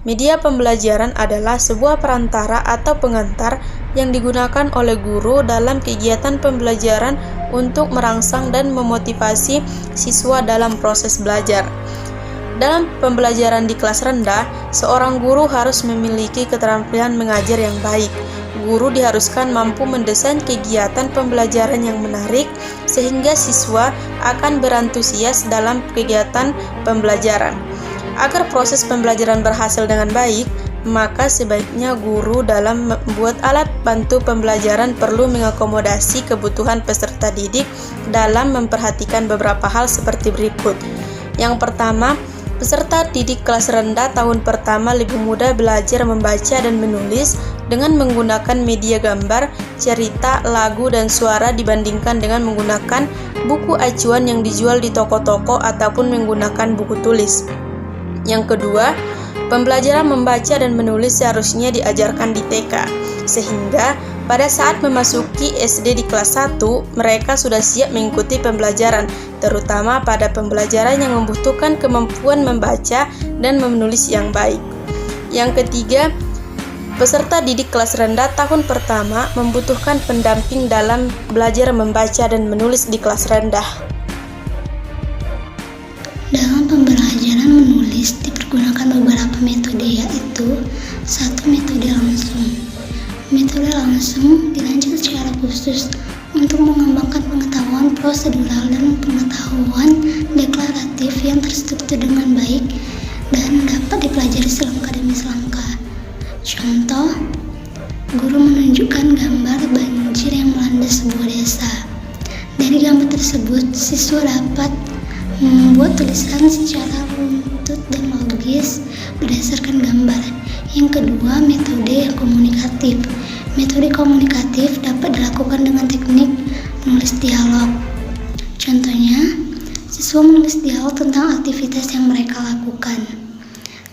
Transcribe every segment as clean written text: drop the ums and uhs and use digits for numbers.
Media pembelajaran adalah sebuah perantara atau pengantar yang digunakan oleh guru dalam kegiatan pembelajaran untuk merangsang dan memotivasi siswa dalam proses belajar. Dalam pembelajaran di kelas rendah, seorang guru harus memiliki keterampilan mengajar yang baik. Guru diharuskan mampu mendesain kegiatan pembelajaran yang menarik sehingga siswa akan berantusias dalam kegiatan pembelajaran. Agar proses pembelajaran berhasil dengan baik, maka sebaiknya guru dalam membuat alat bantu pembelajaran perlu mengakomodasi kebutuhan peserta didik dalam memperhatikan beberapa hal seperti berikut. Yang pertama, peserta didik kelas rendah tahun pertama lebih mudah belajar membaca dan menulis dengan menggunakan media gambar, cerita, lagu, dan suara dibandingkan dengan menggunakan buku acuan yang dijual di toko-toko ataupun menggunakan buku tulis. Yang kedua, pembelajaran membaca dan menulis seharusnya diajarkan di TK, sehingga pada saat memasuki SD di kelas 1, mereka sudah siap mengikuti pembelajaran, terutama pada pembelajaran yang membutuhkan kemampuan membaca dan menulis yang baik. Yang ketiga, peserta didik kelas rendah tahun pertama membutuhkan pendamping dalam belajar membaca dan menulis di kelas rendah. Dalam pembelajaran menulis dipergunakan beberapa metode, yaitu 1. Metode langsung. Metode langsung dirancang secara khusus untuk mengembangkan pengetahuan prosedural dan pengetahuan deklaratif yang terstruktur dengan baik dan dapat dipelajari selangkah demi selangkah. Contoh, guru menunjukkan gambar banjir yang melanda sebuah desa. Dari gambar tersebut, siswa dapat membuat tulisan secara runtut dan logis berdasarkan gambar. Yang kedua, metode komunikatif. Metode komunikatif dapat dilakukan dengan teknik menulis dialog. Contohnya, siswa menulis dialog tentang aktivitas yang mereka lakukan.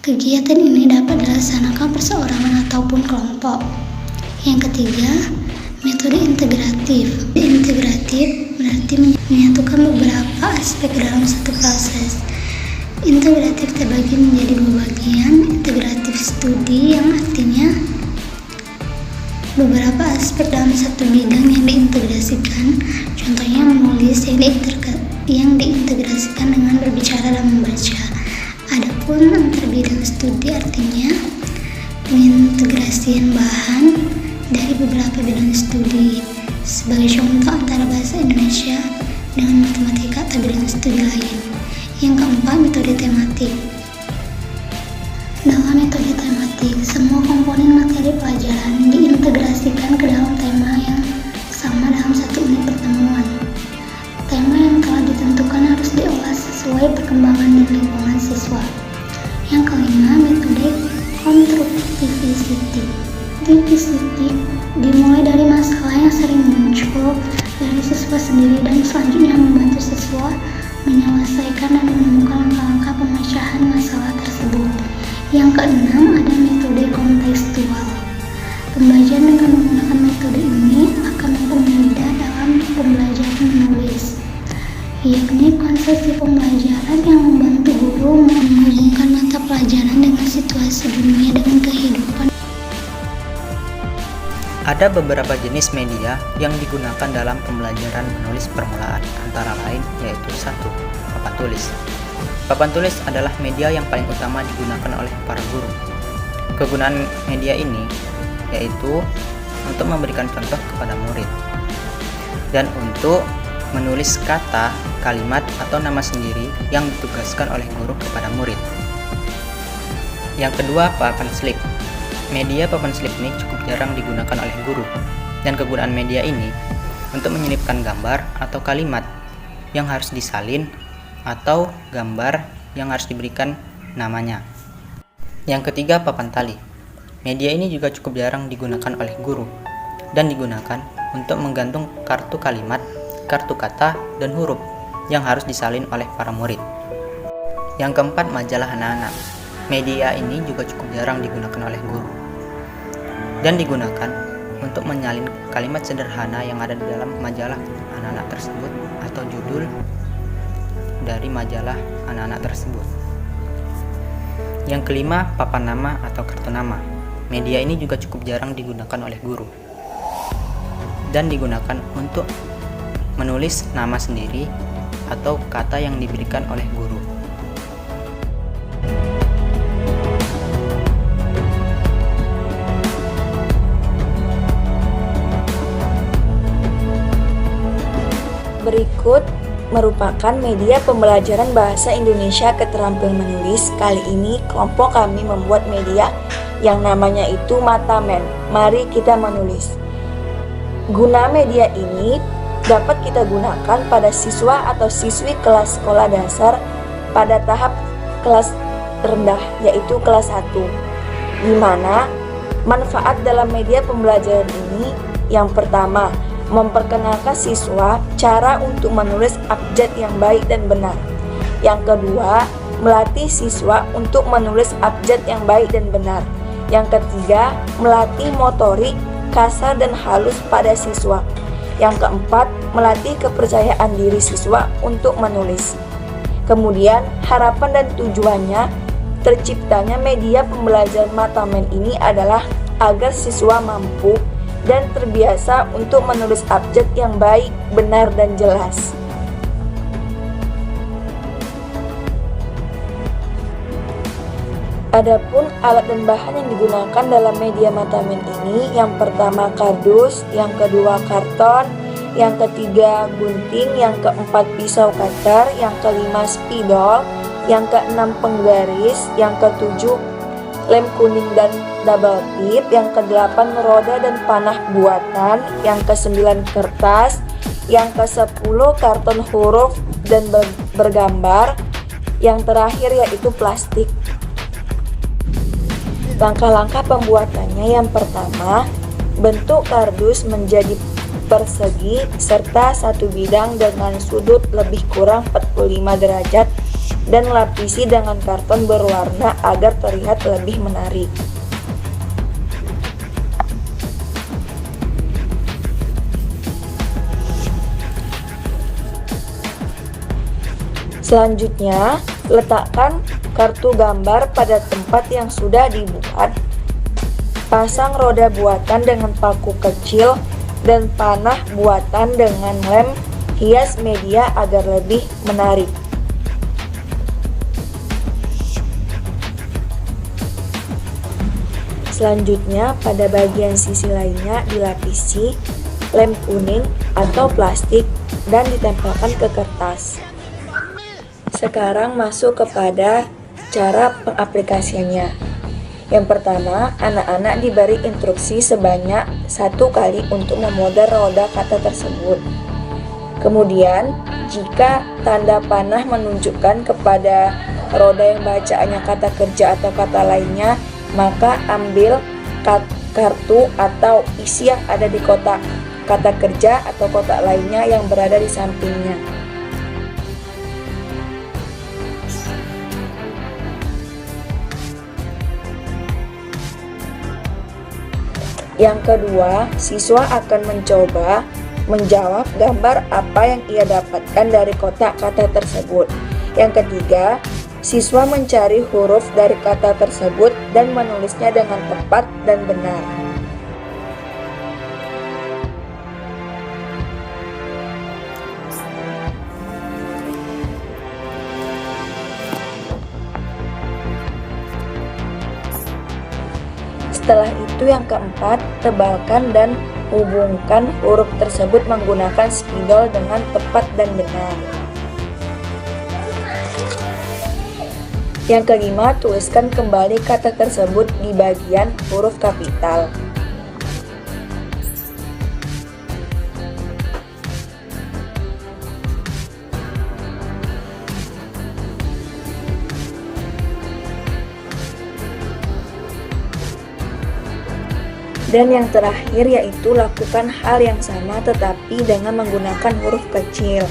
Kegiatan ini dapat dilaksanakan perseorangan ataupun kelompok. Yang ketiga, metode integratif. Integratif berarti menyatukan beberapa aspek dalam satu proses. Integratif terbagi menjadi dua bagian. Integratif studi yang artinya beberapa aspek dalam satu bidang yang diintegrasikan. Contohnya menulis yang diintegrasikan dengan berbicara dan membaca. Adapun antar bidang studi artinya pengintegrasian bahan dari beberapa bidang studi. Sebagai contoh antara bahasa Indonesia dengan matematika atau bidang studi lain. Yang keempat, metode tematik. Dalam metode tematik, semua komponen materi pelajaran diintegrasikan ke dalam tema yang sama dalam satu unit pertemuan. Tema yang telah ditentukan harus diolah sesuai perkembangan dan lingkungan siswa. Yang kelima, metode controversity. Divisity dimulai dari masalah yang sering muncul dari siswa sendiri dan selanjutnya membantu siswa menyelesaikan dan menemukan langkah-langkah pemecahan masalah tersebut. Yang keenam, ada metode kontekstual. Pembelajaran dengan menggunakan metode ini akan mempermudah dalam pembelajaran menulis, yakni konsepsi pembelajaran yang membantu guru menghubungkan mata pelajaran dengan situasi dunia dengan kehidupan. Ada beberapa jenis media yang digunakan dalam pembelajaran menulis permulaan, antara lain yaitu 1. Papan tulis. Papan tulis adalah media yang paling utama digunakan oleh para guru. Kegunaan media ini yaitu untuk memberikan contoh kepada murid dan untuk menulis kata, kalimat, atau nama sendiri yang ditugaskan oleh guru kepada murid. Yang kedua, papan slip. Media papan slip ini cukup jarang digunakan oleh guru, dan kegunaan media ini untuk menyelipkan gambar atau kalimat yang harus disalin atau gambar yang harus diberikan namanya. Yang ketiga, papan tali. Media ini juga cukup jarang digunakan oleh guru dan digunakan untuk menggantung kartu kalimat, kartu kata, dan huruf yang harus disalin oleh para murid. Yang keempat, majalah anak-anak. Media ini juga cukup jarang digunakan oleh guru dan digunakan untuk menyalin kalimat sederhana yang ada di dalam majalah anak-anak tersebut atau judul dari majalah anak-anak tersebut. Yang kelima, papan nama atau kartu nama. Media ini juga cukup jarang digunakan oleh guru dan digunakan untuk menulis nama sendiri atau kata yang diberikan oleh guru. Berikut merupakan media pembelajaran bahasa Indonesia keterampilan menulis. Kali ini kelompok kami membuat media yang namanya itu Matamen. Mari kita menulis. Guna media ini dapat kita gunakan pada siswa atau siswi kelas sekolah dasar pada tahap kelas rendah, yaitu kelas 1. Di mana manfaat dalam media pembelajaran ini yang pertama, memperkenalkan siswa cara untuk menulis abjad yang baik dan benar. Yang kedua, melatih siswa untuk menulis abjad yang baik dan benar. Yang ketiga, melatih motorik kasar dan halus pada siswa. Yang keempat, melatih kepercayaan diri siswa untuk menulis. Kemudian, harapan dan tujuannya terciptanya media pembelajaran Matamen ini adalah agar siswa mampu dan terbiasa untuk menulis abjad yang baik, benar, dan jelas. Adapun alat dan bahan yang digunakan dalam media Matamen ini, yang pertama kardus, yang kedua karton, yang ketiga gunting, yang keempat pisau cutter, yang kelima spidol, yang keenam penggaris, yang ketujuh lem kuning dan double tip, yang kedelapan roda dan panah buatan, yang kesembilan kertas, yang ke-10 karton huruf dan bergambar, yang terakhir yaitu plastik. Langkah-langkah pembuatannya, yang pertama, bentuk kardus menjadi persegi serta satu bidang dengan sudut lebih kurang 45 derajat dan lapisi dengan karton berwarna agar terlihat lebih menarik. Selanjutnya, letakkan kartu gambar pada tempat yang sudah dibuat. Pasang roda buatan dengan paku kecil dan panah buatan dengan lem hias media agar lebih menarik. Selanjutnya, pada bagian sisi lainnya dilapisi lem kuning atau plastik dan ditempelkan ke kertas. Sekarang masuk kepada cara pengaplikasiannya. Yang pertama, anak-anak diberi instruksi sebanyak 1 kali untuk memodel roda kata tersebut. Kemudian, jika tanda panah menunjukkan kepada roda yang bacaannya kata kerja atau kata lainnya, maka ambil kartu atau isi yang ada di kotak kata kerja atau kotak lainnya yang berada di sampingnya. Yang kedua, siswa akan mencoba menjawab gambar apa yang ia dapatkan dari kotak kata tersebut. Yang ketiga, siswa mencari huruf dari kata tersebut dan menulisnya dengan tepat dan benar. Setelah itu yang keempat, tebalkan dan hubungkan huruf tersebut menggunakan spidol dengan tepat dan benar. Yang kelima, tuliskan kembali kata tersebut di bagian huruf kapital. Dan yang terakhir yaitu lakukan hal yang sama tetapi dengan menggunakan huruf kecil.